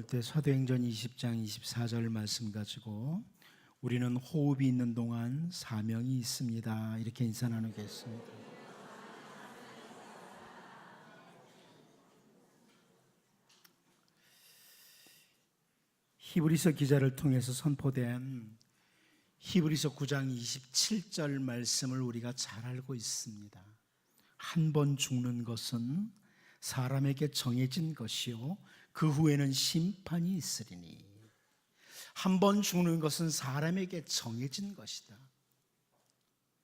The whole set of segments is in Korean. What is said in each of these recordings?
때 사도행전 20장 24절 말씀 가지고 우리는 호흡이 있는 동안 사명이 있습니다. 이렇게 인사 나누겠습니다. 히브리서 기자를 통해서 선포된 히브리서 9장 27절 말씀을 우리가 잘 알고 있습니다. 한 번 죽는 것은 사람에게 정해진 것이요 그 후에는 심판이 있으리니. 한 번 죽는 것은 사람에게 정해진 것이다.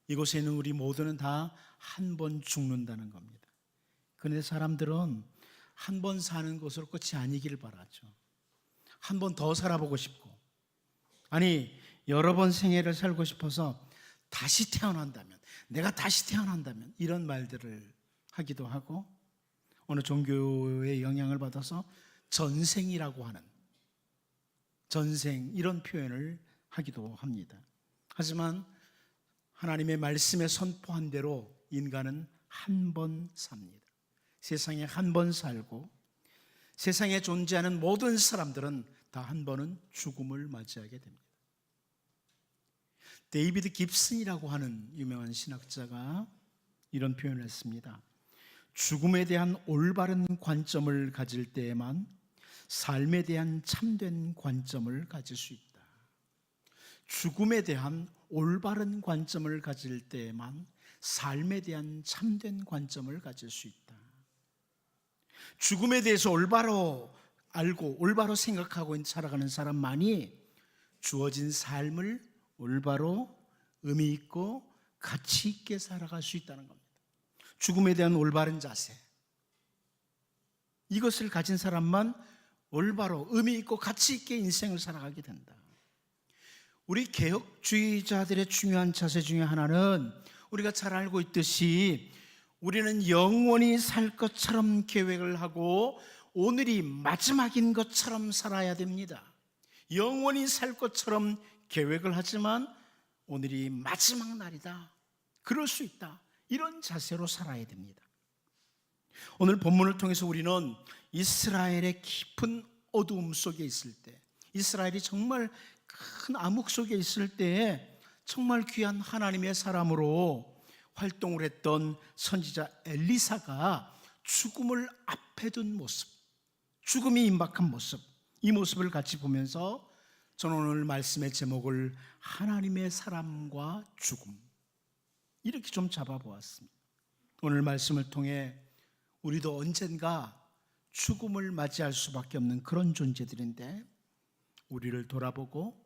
이곳에 있는 우리 모두는 다 한 번 죽는다는 겁니다. 그런데 사람들은 한 번 사는 것으로 끝이 아니기를 바라죠. 한 번 더 살아보고 싶고, 아니 여러 번 생애를 살고 싶어서 다시 태어난다면, 내가 다시 태어난다면, 이런 말들을 하기도 하고, 어느 종교의 영향을 받아서 전생이라고 하는, 전생, 이런 표현을 하기도 합니다. 하지만 하나님의 말씀에 선포한 대로 인간은 한 번 삽니다. 세상에 한 번 살고 세상에 존재하는 모든 사람들은 다 한 번은 죽음을 맞이하게 됩니다. 데이비드 깁슨이라고 하는 유명한 신학자가 이런 표현을 했습니다. 죽음에 대한 올바른 관점을 가질 때에만 삶에 대한 참된 관점을 가질 수 있다. 죽음에 대한 올바른 관점을 가질 때에만 삶에 대한 참된 관점을 가질 수 있다. 죽음에 대해서 올바로 알고 올바로 생각하고 살아가는 사람만이 주어진 삶을 올바로 의미 있고 가치 있게 살아갈 수 있다는 겁니다. 죽음에 대한 올바른 자세, 이것을 가진 사람만 올바로 의미 있고 가치 있게 인생을 살아가게 된다. 우리 개혁주의자들의 중요한 자세 중에 하나는 우리가 잘 알고 있듯이 우리는 영원히 살 것처럼 계획을 하고 오늘이 마지막인 것처럼 살아야 됩니다. 영원히 살 것처럼 계획을 하지만 오늘이 마지막 날이다, 그럴 수 있다, 이런 자세로 살아야 됩니다. 오늘 본문을 통해서 우리는 이스라엘의 깊은 어두움 속에 있을 때, 이스라엘이 정말 큰 암흑 속에 있을 때에 정말 귀한 하나님의 사람으로 활동을 했던 선지자 엘리사가 죽음을 앞에 둔 모습, 죽음이 임박한 모습, 이 모습을 같이 보면서 저는 오늘 말씀의 제목을 하나님의 사람과 죽음, 이렇게 좀 잡아보았습니다. 오늘 말씀을 통해 우리도 언젠가 죽음을 맞이할 수밖에 없는 그런 존재들인데, 우리를 돌아보고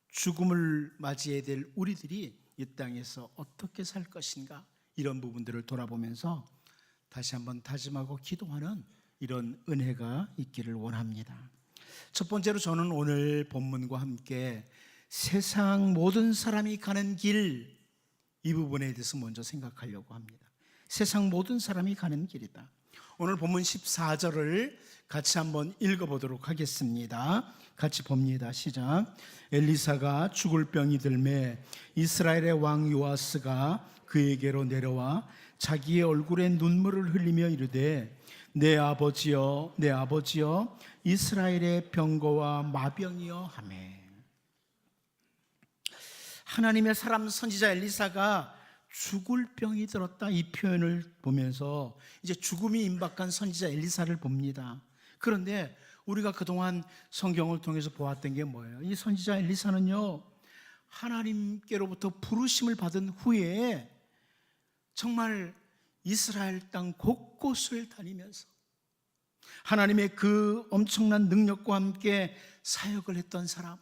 죽음을 맞이해야 될 우리들이 이 땅에서 어떻게 살 것인가, 이런 부분들을 돌아보면서 다시 한번 다짐하고 기도하는 이런 은혜가 있기를 원합니다. 첫 번째로 저는 오늘 본문과 함께 세상 모든 사람이 가는 길, 이 부분에 대해서 먼저 생각하려고 합니다. 세상 모든 사람이 가는 길이다. 오늘 본문 14절을 같이 한번 읽어보도록 하겠습니다. 같이 봅니다. 시작. 엘리사가 죽을 병이 들매 이스라엘의 왕 요아스가 그에게로 내려와 자기의 얼굴에 눈물을 흘리며 이르되 내 아버지여, 내 아버지여, 이스라엘의 병거와 마병이여 하매. 하나님의 사람 선지자 엘리사가 죽을 병이 들었다, 이 표현을 보면서 이제 죽음이 임박한 선지자 엘리사를 봅니다. 그런데 우리가 그동안 성경을 통해서 보았던 게 뭐예요? 이 선지자 엘리사는요, 하나님께로부터 부르심을 받은 후에 정말 이스라엘 땅 곳곳을 다니면서 하나님의 그 엄청난 능력과 함께 사역을 했던 사람,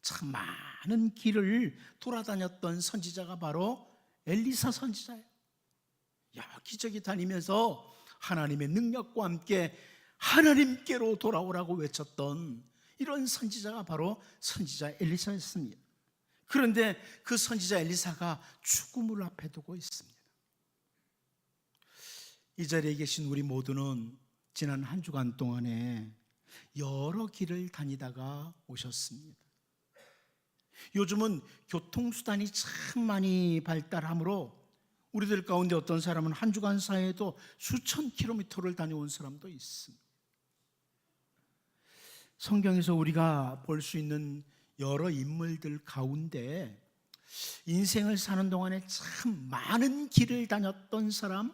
참 많은 길을 돌아다녔던 선지자가 바로 엘리사 선지자예요. 여기저기 다니면서 하나님의 능력과 함께 하나님께로 돌아오라고 외쳤던 이런 선지자가 바로 선지자 엘리사였습니다. 그런데 그 선지자 엘리사가 죽음을 앞에 두고 있습니다. 이 자리에 계신 우리 모두는 지난 한 주간 동안에 여러 길을 다니다가 오셨습니다. 요즘은 교통수단이 참 많이 발달하므로 우리들 가운데 어떤 사람은 한 주간 사이에도 수천 킬로미터를 다녀온 사람도 있습니다. 성경에서 우리가 볼 수 있는 여러 인물들 가운데 인생을 사는 동안에 참 많은 길을 다녔던 사람,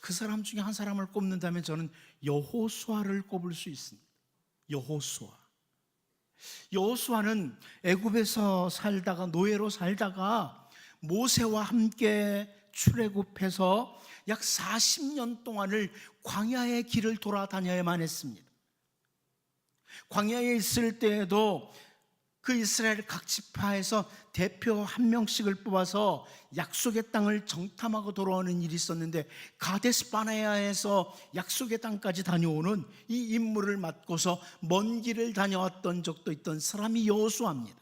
그 사람 중에 한 사람을 꼽는다면 저는 여호수아를 꼽을 수 있습니다. 여호수아는 애굽에서 살다가, 노예로 살다가 모세와 함께 출애굽해서 약 40년 동안을 광야의 길을 돌아다녀야만 했습니다. 광야에 있을 때에도 그 이스라엘 각 지파에서 대표 한 명씩을 뽑아서 약속의 땅을 정탐하고 돌아오는 일이 있었는데, 가데스 바네아에서 약속의 땅까지 다녀오는 이 임무를 맡고서 먼 길을 다녀왔던 적도 있던 사람이 여호수아입니다.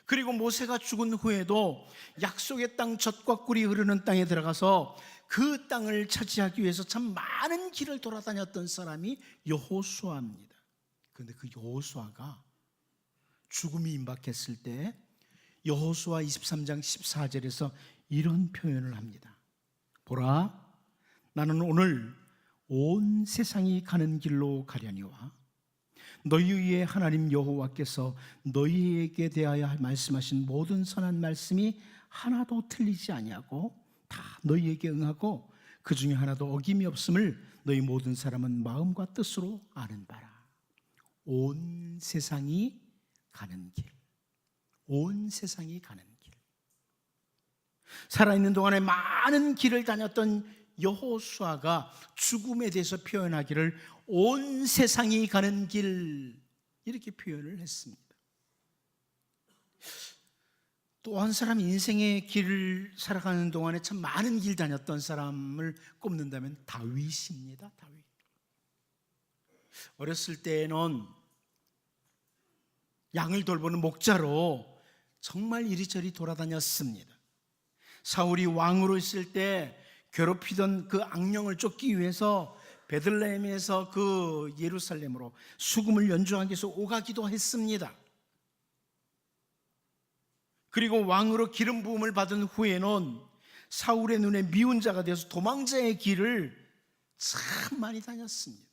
그리고 모세가 죽은 후에도 약속의 땅 젖과 꿀이 흐르는 땅에 들어가서 그 땅을 차지하기 위해서 참 많은 길을 돌아다녔던 사람이 여호수아입니다. 그런데 그 여호수아가 죽음이 임박했을 때 여호수아 23장 14절에서 이런 표현을 합니다. 보라, 나는 오늘 온 세상이 가는 길로 가려니와 너희의 하나님 여호와께서 너희에게 대하여 말씀하신 모든 선한 말씀이 하나도 틀리지 아니하고 다 너희에게 응하고 그 중에 하나도 어김이 없음을 너희 모든 사람은 마음과 뜻으로 아는 바라. 온 세상이 가는 길, 온 세상이 가는 길. 살아있는 동안에 많은 길을 다녔던 여호수아가 죽음에 대해서 표현하기를 온 세상이 가는 길, 이렇게 표현을 했습니다. 또 한 사람 인생의 길을 살아가는 동안에 참 많은 길 다녔던 사람을 꼽는다면 다윗입니다. 다윗. 어렸을 때에는 양을 돌보는 목자로 정말 이리저리 돌아다녔습니다. 사울이 왕으로 있을 때 괴롭히던 그 악령을 쫓기 위해서 베들레헴에서 그 예루살렘으로 수금을 연주하기 위해서 오가기도 했습니다. 그리고 왕으로 기름 부음을 받은 후에는 사울의 눈에 미운 자가 되어서 도망자의 길을 참 많이 다녔습니다.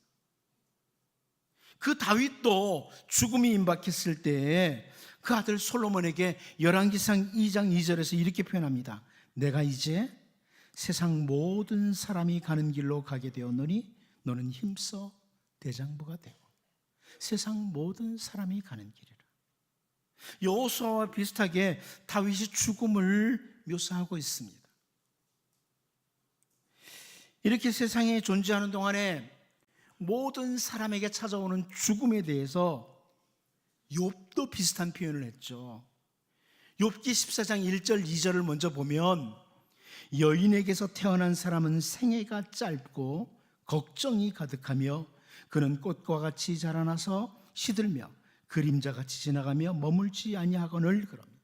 그 다윗도 죽음이 임박했을 때 그 아들 솔로몬에게 열왕기상 2장 2절에서 이렇게 표현합니다. 내가 이제 세상 모든 사람이 가는 길로 가게 되었노니 너는 힘써 대장부가 되고. 세상 모든 사람이 가는 길이라. 여호수아와 비슷하게 다윗이 죽음을 묘사하고 있습니다. 이렇게 세상에 존재하는 동안에 모든 사람에게 찾아오는 죽음에 대해서 욥도 비슷한 표현을 했죠. 욥기 14장 1절 2절을 먼저 보면 여인에게서 태어난 사람은 생애가 짧고 걱정이 가득하며 그는 꽃과 같이 자라나서 시들며 그림자같이 지나가며 머물지 아니하거늘 그럽니다.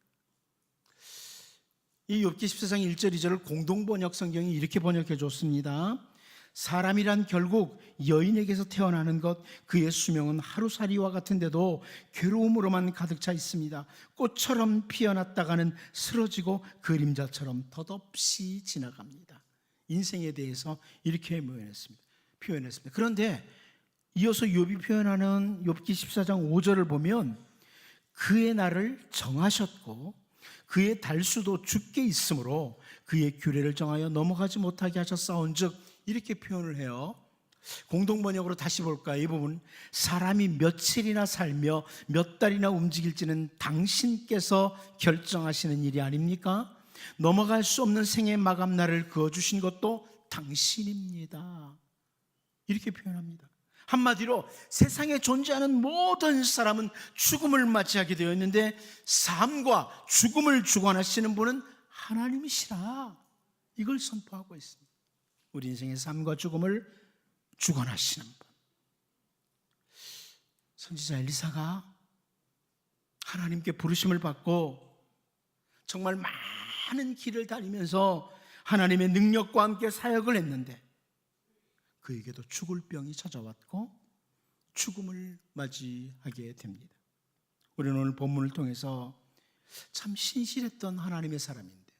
이 욥기 14장 1절 2절을 공동번역 성경이 이렇게 번역해 줬습니다. 사람이란 결국 여인에게서 태어나는 것, 그의 수명은 하루살이와 같은데도 괴로움으로만 가득 차 있습니다. 꽃처럼 피어났다가는 쓰러지고 그림자처럼 덧없이 지나갑니다. 인생에 대해서 이렇게 표현했습니다. 그런데 이어서 욥이 표현하는 욥기 14장 5절을 보면 그의 날을 정하셨고 그의 달수도 죽게 있으므로 그의 규례를 정하여 넘어가지 못하게 하셨사온즉, 이렇게 표현을 해요. 공동번역으로 다시 볼까요? 이 부분, 사람이 며칠이나 살며 몇 달이나 움직일지는 당신께서 결정하시는 일이 아닙니까? 넘어갈 수 없는 생의 마감날을 그어주신 것도 당신입니다. 이렇게 표현합니다. 한마디로 세상에 존재하는 모든 사람은 죽음을 맞이하게 되어 있는데 삶과 죽음을 주관하시는 분은 하나님이시라, 이걸 선포하고 있습니다. 우리 인생의 삶과 죽음을 주관하시는 분. 선지자 엘리사가 하나님께 부르심을 받고 정말 많은 길을 다니면서 하나님의 능력과 함께 사역을 했는데 그에게도 죽을 병이 찾아왔고 죽음을 맞이하게 됩니다. 우리는 오늘 본문을 통해서 참 신실했던 하나님의 사람인데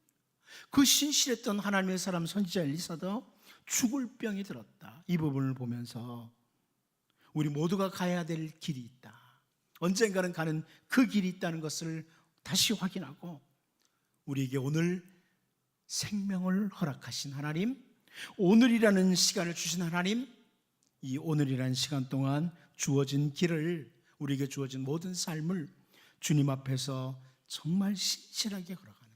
그 신실했던 하나님의 사람 선지자 엘리사도 죽을 병이 들었다, 이 부분을 보면서 우리 모두가 가야 될 길이 있다. 언젠가는 가는 그 길이 있다는 것을 다시 확인하고 우리에게 오늘 생명을 허락하신 하나님, 오늘이라는 시간을 주신 하나님, 이 오늘이라는 시간 동안 주어진 길을, 우리에게 주어진 모든 삶을 주님 앞에서 정말 신실하게 걸어가는,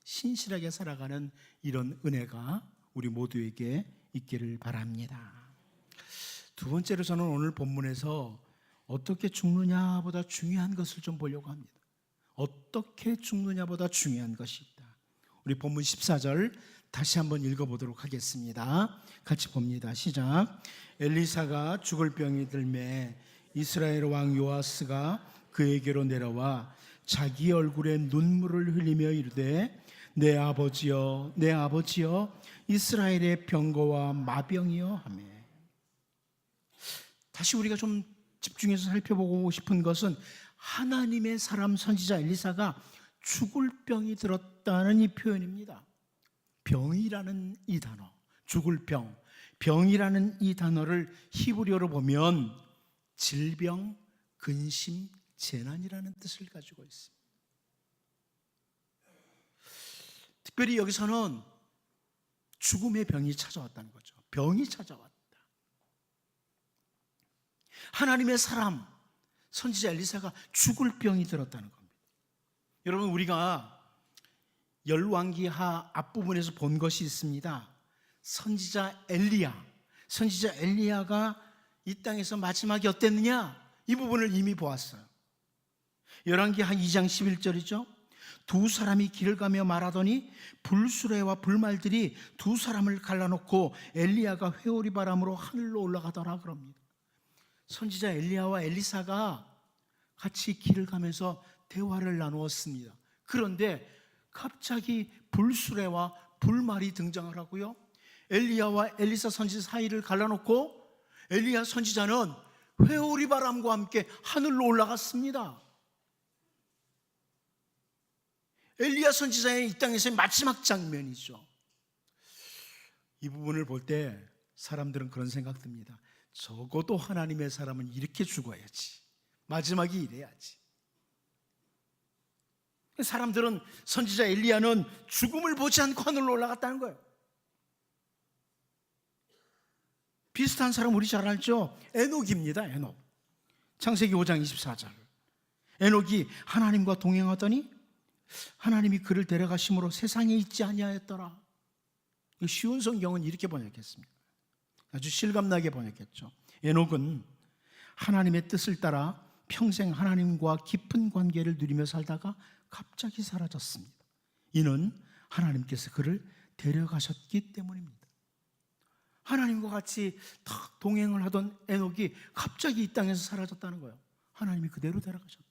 신실하게 살아가는 이런 은혜가 우리 모두에게 있기를 바랍니다. 두 번째로 저는 오늘 본문에서 어떻게 죽느냐보다 중요한 것을 좀 보려고 합니다. 어떻게 죽느냐보다 중요한 것이 있다. 우리 본문 14절 다시 한번 읽어보도록 하겠습니다. 같이 봅니다. 시작. 엘리사가 죽을 병이 들매 이스라엘 왕 요아스가 그에게로 내려와 자기 얼굴에 눈물을 흘리며 이르되 내 아버지여 내 아버지여 이스라엘의 병거와 마병이여 하며. 다시 우리가 좀 집중해서 살펴보고 싶은 것은 하나님의 사람 선지자 엘리사가 죽을 병이 들었다는 이 표현입니다. 병이라는 이 단어, 죽을 병, 병이라는 이 단어를 히브리어로 보면 질병, 근심, 재난이라는 뜻을 가지고 있습니다. 특별히 여기서는 죽음의 병이 찾아왔다는 거죠. 병이 찾아왔다. 하나님의 사람 선지자 엘리사가 죽을 병이 들었다는 겁니다. 여러분, 우리가 열왕기하 앞부분에서 본 것이 있습니다. 선지자 엘리야가 이 땅에서 마지막이 어땠느냐, 이 부분을 이미 보았어요. 열왕기하 2장 11절이죠. 두 사람이 길을 가며 말하더니 불수레와 불말들이 두 사람을 갈라놓고 엘리야가 회오리 바람으로 하늘로 올라가더라 그럽니다. 선지자 엘리야와 엘리사가 같이 길을 가면서 대화를 나누었습니다. 그런데 갑자기 불수레와 불말이 등장을 하고요, 엘리야와 엘리사 선지자 사이를 갈라놓고 엘리야 선지자는 회오리 바람과 함께 하늘로 올라갔습니다. 엘리야 선지자의 이 땅에서의 마지막 장면이죠. 이 부분을 볼 때 사람들은 그런 생각 듭니다. 적어도 하나님의 사람은 이렇게 죽어야지, 마지막이 이래야지. 사람들은 선지자 엘리야는 죽음을 보지 않고 하늘로 올라갔다는 거예요. 비슷한 사람 우리 잘 알죠? 에녹입니다. 에녹. 창세기 5장 24절. 에녹이 하나님과 동행하더니 하나님이 그를 데려가심으로 세상에 있지 아니하였더라. 쉬운 성경은 이렇게 번역했습니다. 아주 실감나게 번역했죠. 에녹은 하나님의 뜻을 따라 평생 하나님과 깊은 관계를 누리며 살다가 갑자기 사라졌습니다. 이는 하나님께서 그를 데려가셨기 때문입니다. 하나님과 같이 탁 동행을 하던 에녹이 갑자기 이 땅에서 사라졌다는 거예요. 하나님이 그대로 데려가셨다.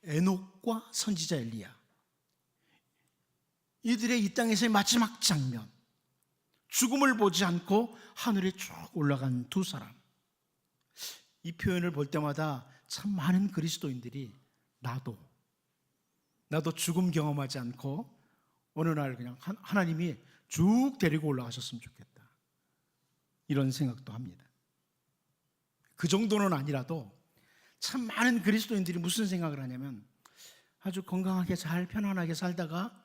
에녹과 선지자 엘리야, 이들의 이 땅에서의 마지막 장면, 죽음을 보지 않고 하늘에 쭉 올라간 두 사람. 이 표현을 볼 때마다 참 많은 그리스도인들이 나도 죽음 경험하지 않고 어느 날 그냥 하나님이 쭉 데리고 올라가셨으면 좋겠다, 이런 생각도 합니다. 그 정도는 아니라도 참 많은 그리스도인들이 무슨 생각을 하냐면, 아주 건강하게 잘 편안하게 살다가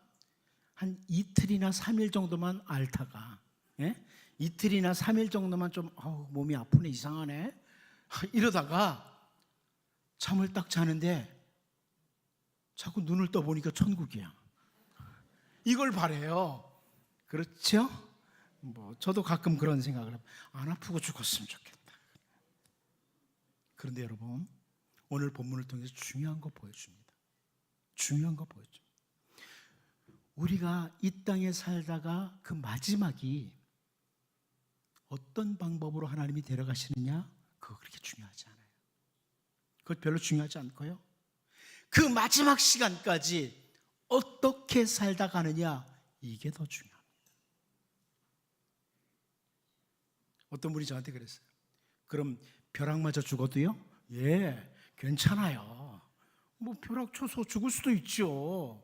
한 이틀이나 3일 정도만 앓다가, 이틀이나 3일 정도만 좀 몸이 아프네, 이상하네, 이러다가 잠을 딱 자는데 자꾸 눈을 떠보니까 천국이야. 이걸 바래요. 그렇죠? 저도 가끔 그런 생각을 해요. 안 아프고 죽었으면 좋겠다. 그런데 여러분, 오늘 본문을 통해서 중요한 거 보여줍니다. 중요한 거 보여줍니다. 우리가 이 땅에 살다가 그 마지막이 어떤 방법으로 하나님이 데려가시느냐, 그거 그렇게 중요하지 않아요. 그것 별로 중요하지 않고요, 그 마지막 시간까지 어떻게 살다 가느냐, 이게 더 중요합니다. 어떤 분이 저한테 그랬어요. 그럼 벼락 맞아 죽어도요? 예, 괜찮아요. 벼락 쳐서 죽을 수도 있죠.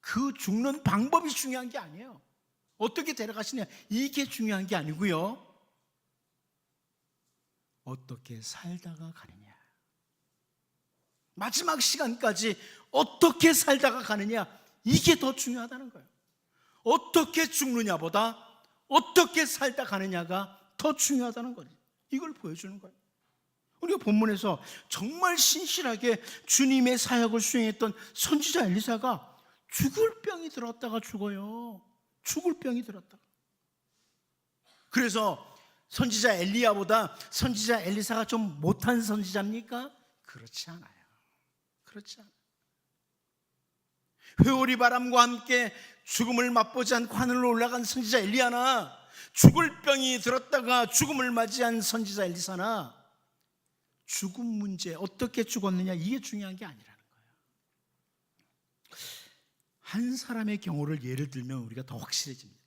그 죽는 방법이 중요한 게 아니에요. 어떻게 데려가시냐, 이게 중요한 게 아니고요, 어떻게 살다가 가느냐. 마지막 시간까지 어떻게 살다가 가느냐, 이게 더 중요하다는 거예요. 어떻게 죽느냐보다 어떻게 살다 가느냐가 더 중요하다는 거예요. 이걸 보여주는 거예요. 우리가 본문에서 정말 신실하게 주님의 사역을 수행했던 선지자 엘리사가 죽을 병이 들었다가 죽어요. 죽을 병이 들었다가. 그래서 선지자 엘리야보다 선지자 엘리사가 좀 못한 선지자입니까? 그렇지 않아요. 그렇지 않아요. 회오리 바람과 함께 죽음을 맛보지 않고 하늘로 올라간 선지자 엘리야나, 죽을 병이 들었다가 죽음을 맞이한 선지자 엘리사나, 죽음 문제, 어떻게 죽었느냐, 이게 중요한 게 아니라는 거예요. 한 사람의 경우를 예를 들면 우리가 더 확실해집니다.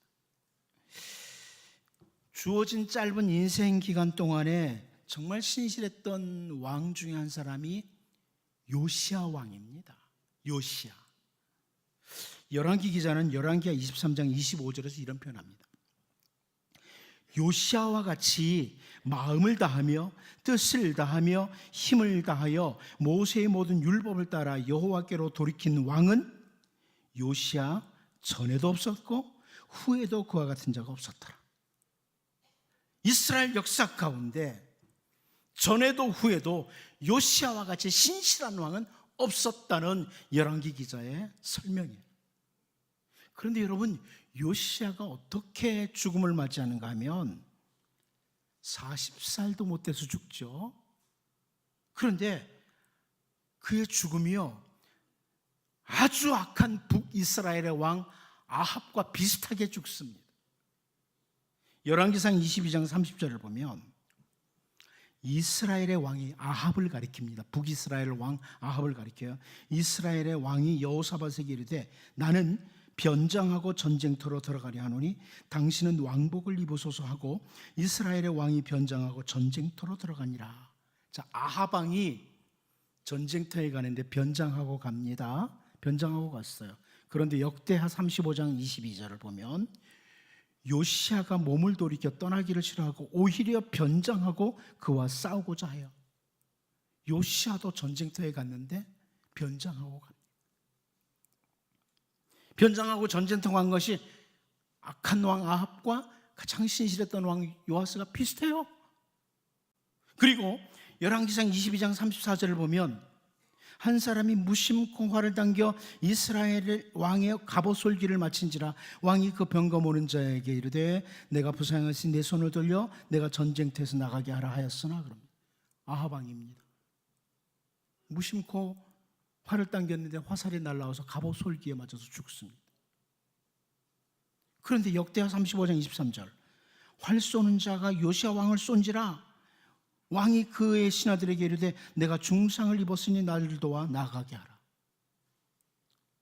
주어진 짧은 인생 기간 동안에 정말 신실했던 왕 중에 한 사람이 요시야 왕입니다. 요시야. 열왕기 기자는 열왕기하 23장 25절에서 이런 표현합니다. 요시야와 같이 마음을 다하며 뜻을 다하며 힘을 다하여 모세의 모든 율법을 따라 여호와께로 돌이킨 왕은 요시야 전에도 없었고 후에도 그와 같은 자가 없었더라. 이스라엘 역사 가운데 전에도 후에도 요시야와 같이 신실한 왕은 없었다는 열왕기 기자의 설명이에요. 그런데 여러분, 요시야가 어떻게 죽음을 맞이하는가 하면 40살도 못 돼서 죽죠. 그런데 그의 죽음이요, 아주 악한 북이스라엘의 왕 아합과 비슷하게 죽습니다. 열왕기상 22장 30절을 보면 이스라엘의 왕이 아합을 가리킵니다. 북이스라엘 왕 아합을 가리켜요. 이스라엘의 왕이 여호사밧에게 이르되 나는 변장하고 전쟁터로 들어가려 하노니 당신은 왕복을 입으소서 하고 이스라엘의 왕이 변장하고 전쟁터로 들어가니라. 자, 아합 왕이 전쟁터에 가는데 변장하고 갑니다. 변장하고 갔어요. 그런데 역대하 35장 22절을 보면 요시야가 몸을 돌이켜 떠나기를 싫어하고 오히려 변장하고 그와 싸우고자 하여. 요시야도 전쟁터에 갔는데 변장하고 갑니다. 변장하고 전쟁터 간 것이 악한 왕 아합과 가장 신실했던 왕 요아스가 비슷해요. 그리고 열왕기상 22장 34절을 보면 한 사람이 무심코 활을 당겨 이스라엘 왕의 갑옷솔기를 마친지라 왕이 그 병거 모는 자에게 이르되 내가 부상하신 내 손을 돌려 내가 전쟁터에서 나가게 하라 하였으나. 그럼 아합 왕입니다. 무심코 활을 당겼는데 화살이 날라와서 갑옷솔기에 맞아서 죽습니다. 그런데 역대하 35장 23절 활 쏘는 자가 요시야 왕을 쏜지라 왕이 그의 신하들에게 이르되 내가 중상을 입었으니 나를 도와 나가게 하라.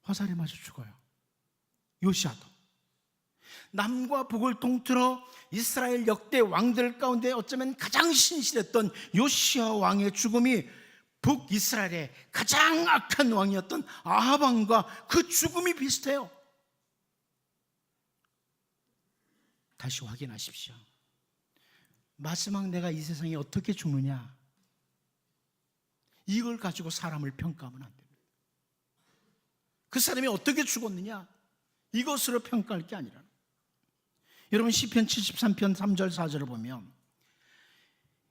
화살에 맞아 죽어요. 요시야도. 남과 북을 통틀어 이스라엘 역대 왕들 가운데 어쩌면 가장 신실했던 요시야 왕의 죽음이 북이스라엘의 가장 악한 왕이었던 아합 왕과 그 죽음이 비슷해요. 다시 확인하십시오. 마지막 내가 이 세상에 어떻게 죽느냐, 이걸 가지고 사람을 평가하면 안 됩니다. 그 사람이 어떻게 죽었느냐, 이것으로 평가할 게 아니라. 여러분 시편 73편 3절 4절을 보면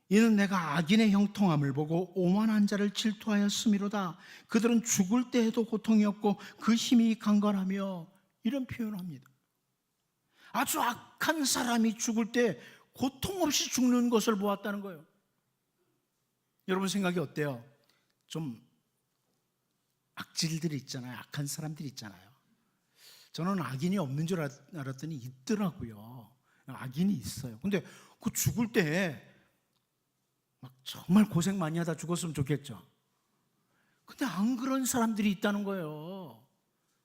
이는 내가 악인의 형통함을 보고 오만한 자를 질투하였음이로다. 그들은 죽을 때에도 고통이 없고 그 힘이 강건하며, 이런 표현을 합니다. 아주 악한 사람이 죽을 때 고통 없이 죽는 것을 보았다는 거예요. 여러분 생각이 어때요? 좀 악질들이 있잖아요. 악한 사람들이 있잖아요. 저는 악인이 없는 줄 알았더니 있더라고요. 악인이 있어요. 근데 그 죽을 때 막 정말 고생 많이 하다 죽었으면 좋겠죠. 근데 안 그런 사람들이 있다는 거예요.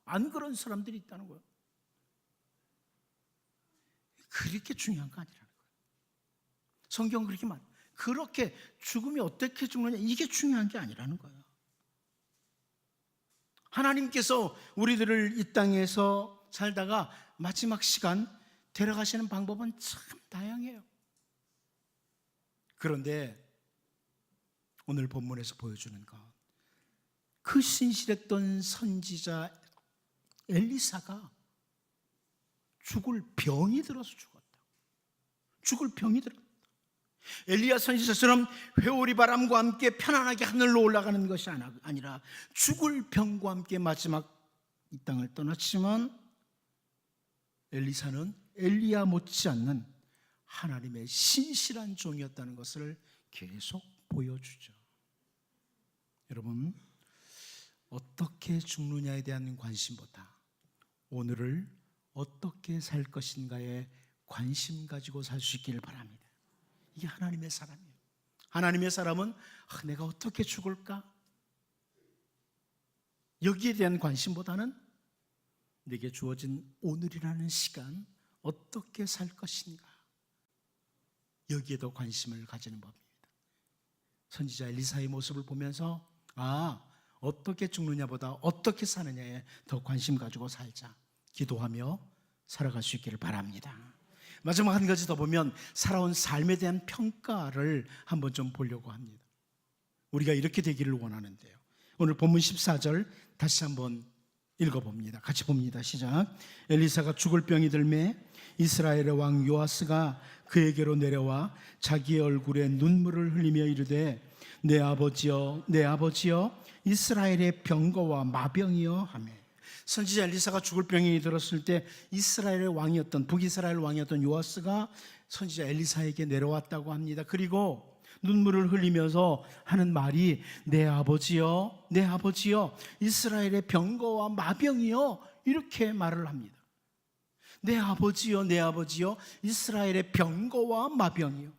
안 그런 사람들이 있다는 거예요. 그렇게 중요한 거 아니라는 거예요. 성경은 그렇게 말, 그렇게 죽음이 어떻게 죽느냐, 이게 중요한 게 아니라는 거예요. 하나님께서 우리들을 이 땅에서 살다가 마지막 시간 데려가시는 방법은 참 다양해요. 그런데 오늘 본문에서 보여주는 것, 그 신실했던 선지자 엘리사가 죽을 병이 들어서 죽었다. 죽을 병이 들었다. 엘리야 선지자처럼 회오리 바람과 함께 편안하게 하늘로 올라가는 것이 아니라 죽을 병과 함께 마지막 이 땅을 떠났지만, 엘리사는 엘리야 못지않는 하나님의 신실한 종이었다는 것을 계속 보여주죠. 여러분, 어떻게 죽느냐에 대한 관심보다 오늘을 어떻게 살 것인가에 관심 가지고 살 수 있기를 바랍니다. 이게 하나님의 사람이에요. 하나님의 사람은 내가 어떻게 죽을까? 여기에 대한 관심보다는 내게 주어진 오늘이라는 시간 어떻게 살 것인가, 여기에 더 관심을 가지는 법입니다. 선지자 엘리사의 모습을 보면서 어떻게 죽느냐보다 어떻게 사느냐에 더 관심 가지고 살자, 기도하며 살아갈 수 있기를 바랍니다. 마지막 한 가지 더 보면 살아온 삶에 대한 평가를 한번 좀 보려고 합니다. 우리가 이렇게 되기를 원하는데요. 오늘 본문 14절 다시 한번 읽어봅니다. 같이 봅니다. 시작. 엘리사가 죽을 병이 들매 이스라엘의 왕 요아스가 그에게로 내려와 자기의 얼굴에 눈물을 흘리며 이르되 내 아버지여, 내 아버지여, 이스라엘의 병거와 마병이여 하며, 선지자 엘리사가 죽을 병이 들었을 때 이스라엘의 왕이었던, 북이스라엘 왕이었던 요아스가 선지자 엘리사에게 내려왔다고 합니다. 그리고 눈물을 흘리면서 하는 말이 내 아버지여, 내 아버지여, 이스라엘의 병거와 마병이여, 이렇게 말을 합니다. 내 아버지여, 내 아버지여, 이스라엘의 병거와 마병이여.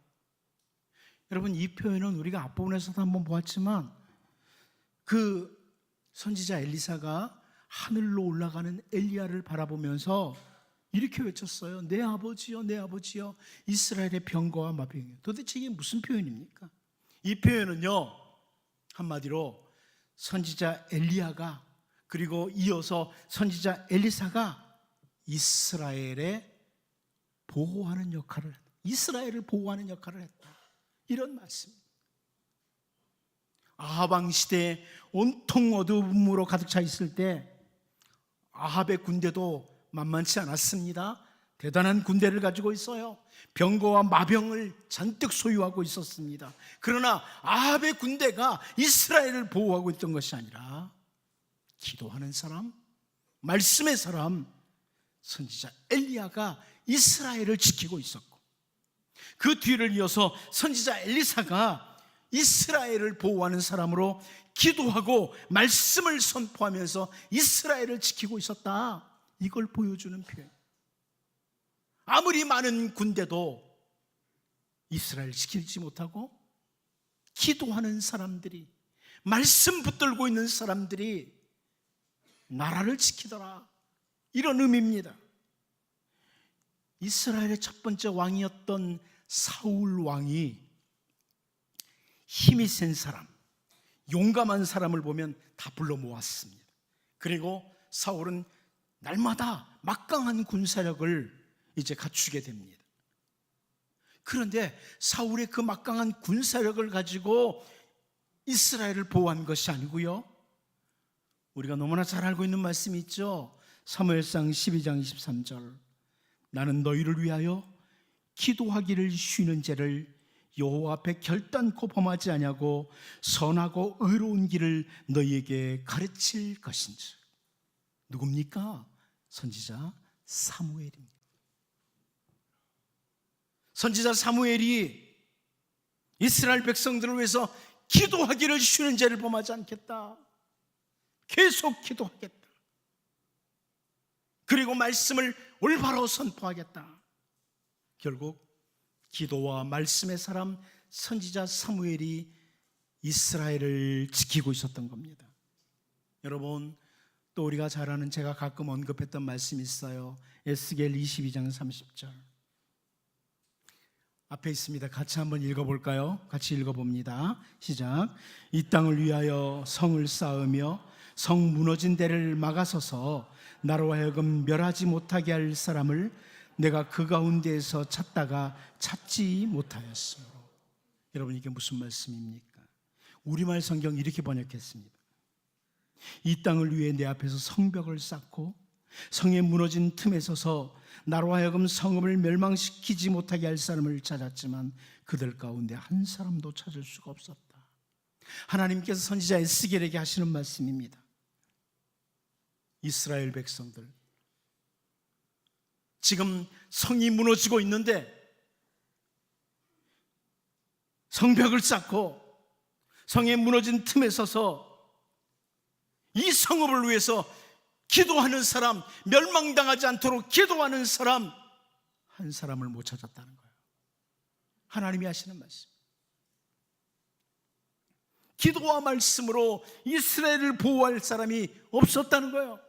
여러분, 이 표현은 우리가 앞부분에서도 한번 보았지만 그 선지자 엘리사가 하늘로 올라가는 엘리야를 바라보면서 이렇게 외쳤어요. 내 아버지여, 내 아버지여, 이스라엘의 병거와 마병이여. 도대체 이게 무슨 표현입니까? 이 표현은요, 한마디로 선지자 엘리야가, 그리고 이어서 선지자 엘리사가 이스라엘의 보호하는 역할을 했다. 이스라엘을 보호하는 역할을 했다. 이런 말씀입니다. 아합 왕 시대에 온통 어두움으로 가득 차 있을 때 아합의 군대도 만만치 않았습니다. 대단한 군대를 가지고 있어요. 병거와 마병을 잔뜩 소유하고 있었습니다. 그러나 아합의 군대가 이스라엘을 보호하고 있던 것이 아니라 기도하는 사람, 말씀의 사람, 선지자 엘리야가 이스라엘을 지키고 있었고, 그 뒤를 이어서 선지자 엘리사가 이스라엘을 보호하는 사람으로 기도하고 말씀을 선포하면서 이스라엘을 지키고 있었다. 이걸 보여주는 표현. 아무리 많은 군대도 이스라엘을 지키지 못하고 기도하는 사람들이, 말씀 붙들고 있는 사람들이 나라를 지키더라, 이런 의미입니다. 이스라엘의 첫 번째 왕이었던 사울 왕이 힘이 센 사람, 용감한 사람을 보면 다 불러 모았습니다. 그리고 사울은 날마다 막강한 군사력을 이제 갖추게 됩니다. 그런데 사울의 그 막강한 군사력을 가지고 이스라엘을 보호한 것이 아니고요, 우리가 너무나 잘 알고 있는 말씀이 있죠. 사무엘상 12장 23절. 나는 너희를 위하여 기도하기를 쉬는 죄를 여호와 앞에 결단코 범하지 아니하고 선하고 의로운 길을 너희에게 가르칠 것인지. 누굽니까? 선지자 사무엘입니다. 선지자 사무엘이 이스라엘 백성들을 위해서 기도하기를 쉬는 죄를 범하지 않겠다, 계속 기도하겠다, 그리고 말씀을 올바로 선포하겠다. 결국 기도와 말씀의 사람 선지자 사무엘이 이스라엘을 지키고 있었던 겁니다. 여러분, 또 우리가 잘 아는, 제가 가끔 언급했던 말씀이 있어요. 에스겔 22장 30절 앞에 있습니다. 같이 한번 읽어볼까요? 같이 읽어봅니다. 시작. 이 땅을 위하여 성을 쌓으며 성 무너진 데를 막아서서 나로 하여금 멸하지 못하게 할 사람을 내가 그 가운데에서 찾다가 찾지 못하였으므로. 여러분, 이게 무슨 말씀입니까? 우리말 성경 이렇게 번역했습니다. 이 땅을 위해 내 앞에서 성벽을 쌓고 성에 무너진 틈에 서서 나로 하여금 성읍을 멸망시키지 못하게 할 사람을 찾았지만 그들 가운데 한 사람도 찾을 수가 없었다. 하나님께서 선지자 에스겔에게 하시는 말씀입니다. 이스라엘 백성들, 지금 성이 무너지고 있는데 성벽을 쌓고 성에 무너진 틈에 서서 이 성읍을 위해서 기도하는 사람, 멸망당하지 않도록 기도하는 사람 한 사람을 못 찾았다는 거예요. 하나님이 하시는 말씀. 기도와 말씀으로 이스라엘을 보호할 사람이 없었다는 거예요.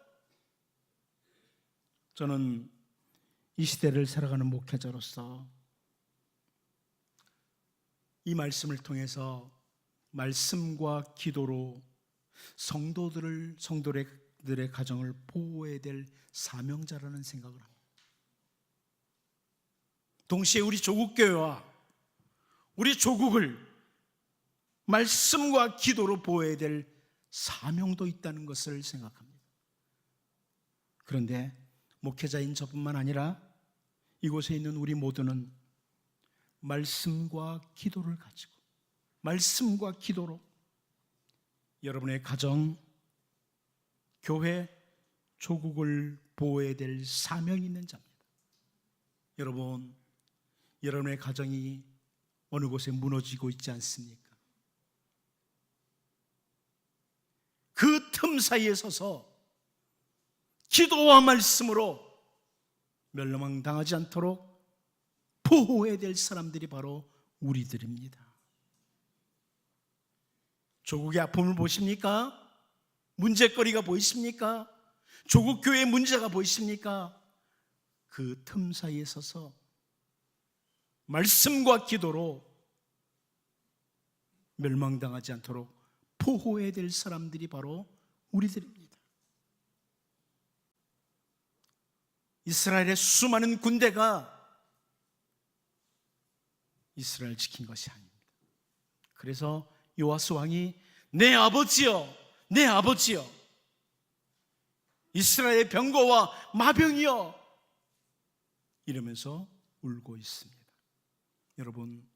저는 이 시대를 살아가는 목회자로서 이 말씀을 통해서 말씀과 기도로 성도들의 가정을 보호해야 될 사명자라는 생각을 합니다. 동시에 우리 조국교회와 우리 조국을 말씀과 기도로 보호해야 될 사명도 있다는 것을 생각합니다. 그런데 목회자인 저뿐만 아니라 이곳에 있는 우리 모두는 말씀과 기도를 가지고 말씀과 기도로 여러분의 가정, 교회, 조국을 보호해야 될 사명이 있는 자입니다. 여러분, 여러분의 가정이 어느 곳에 무너지고 있지 않습니까? 그 틈 사이에 서서 기도와 말씀으로 멸망당하지 않도록 보호해야 될 사람들이 바로 우리들입니다. 조국의 아픔을 보십니까? 문제거리가 보이십니까? 조국 교회의 문제가 보이십니까? 그 틈 사이에 서서 말씀과 기도로 멸망당하지 않도록 보호해야 될 사람들이 바로 우리들입니다. 이스라엘의 수많은 군대가 이스라엘을 지킨 것이 아닙니다. 그래서 요아스 왕이 내 아버지여, 내 아버지여, 이스라엘의 병거와 마병이여 이러면서 울고 있습니다. 여러분,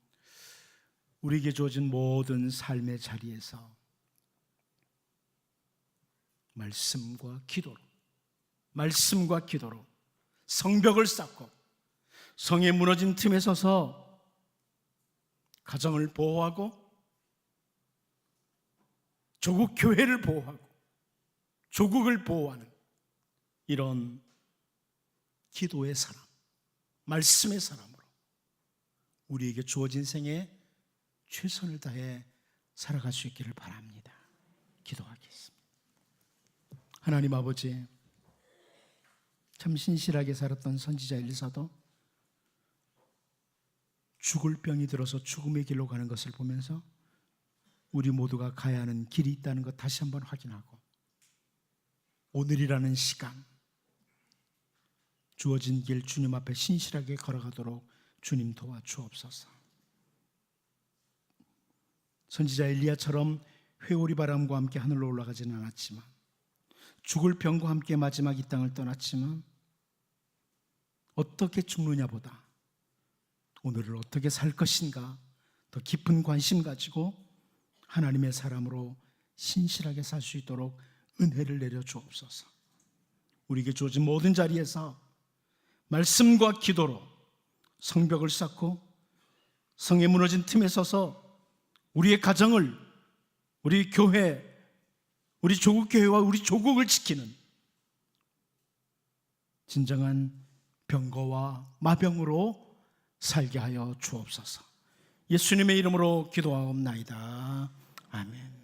우리에게 주어진 모든 삶의 자리에서 말씀과 기도로 성벽을 쌓고 성에 무너진 틈에 서서 가정을 보호하고 조국 교회를 보호하고 조국을 보호하는 이런 기도의 사람, 말씀의 사람으로 우리에게 주어진 생에 최선을 다해 살아갈 수 있기를 바랍니다. 기도하겠습니다. 하나님 아버지, 참 신실하게 살았던 선지자 엘리사도 죽을 병이 들어서 죽음의 길로 가는 것을 보면서 우리 모두가 가야 하는 길이 있다는 것 다시 한번 확인하고 오늘이라는 시간 주어진 길 주님 앞에 신실하게 걸어가도록 주님 도와주옵소서. 선지자 엘리야처럼 회오리 바람과 함께 하늘로 올라가지는 않았지만 죽을 병과 함께 마지막 이 땅을 떠났지만 어떻게 죽느냐보다 오늘을 어떻게 살 것인가 더 깊은 관심 가지고 하나님의 사람으로 신실하게 살 수 있도록 은혜를 내려 주옵소서. 우리에게 주어진 모든 자리에서 말씀과 기도로 성벽을 쌓고 성에 무너진 틈에 서서 우리의 가정을, 우리 교회, 우리 조국교회와 우리 조국을 지키는 진정한 병거와 마병으로 살게 하여 주옵소서. 예수님의 이름으로 기도하옵나이다. 아멘.